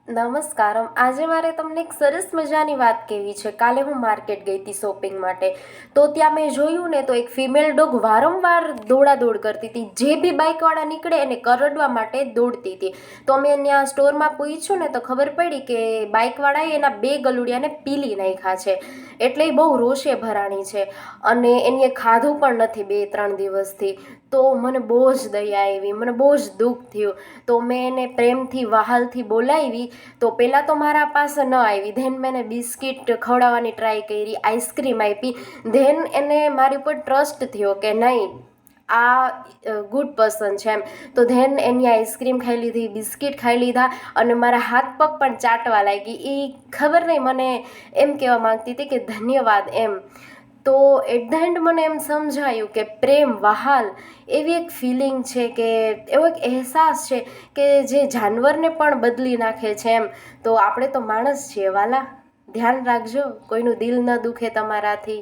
નમસ્કારમ. આજે મારે તમને એક સરસ મજાની વાત કહેવી છે. કાલે હું માર્કેટ ગઈ હતી શોપિંગ માટે, તો ત્યાં મેં જોયું ને તો એક ફિમેલ ડોગ વારંવાર દોડાદોડ કરતી હતી. જે બી બાઇકવાળા નીકળે એને કરડવા માટે દોડતી હતી. તો મેં ત્યાં સ્ટોરમાં પૂછ્યું ને તો ખબર પડી કે બાઇકવાળાએ એના બે ગલુડિયાને પીલી નાખ્યા છે. એટલે એ બહુ રોષે ભરાણી છે અને એની ખાધું પણ નથી 2-3 દિવસથી. તો મને બહુ જ દયા આવી, મને બહુ જ દુઃખ થયું. તો મેં એને પ્રેમથી વહાલથી બોલાવી. તો પહેલાં તો મારા પાસે ન આવી, ધેન મેં એને બિસ્કિટ ખવડાવવાની ટ્રાય કરી, આઈસ્ક્રીમ આપી. ધેન એને મારી ઉપર ટ્રસ્ટ થયો કે નહીં, આ ગુડ પર્સન છે એમ. તો ધેન એની આઈસ્ક્રીમ ખાઈ લીધી, બિસ્કિટ ખાઈ લીધા અને મારા હાથ પગ પણ ચાટવા લાગી. એ ખબર નહીં મને એમ કહેવા માંગતી હતી કે ધન્યવાદ એમ. તો એટ ધ એન્ડ મને એમ સમજાયું કે પ્રેમ વહાલ એવી એક ફિલિંગ છે, કે એવો એક અહેસાસ છે કે જે જાનવરને પણ બદલી નાખે છે એમ. તો આપણે તો માણસ છીએ વાલા, ધ્યાન રાખજો, કોઈનું દિલ ન દુખે તમારાથી.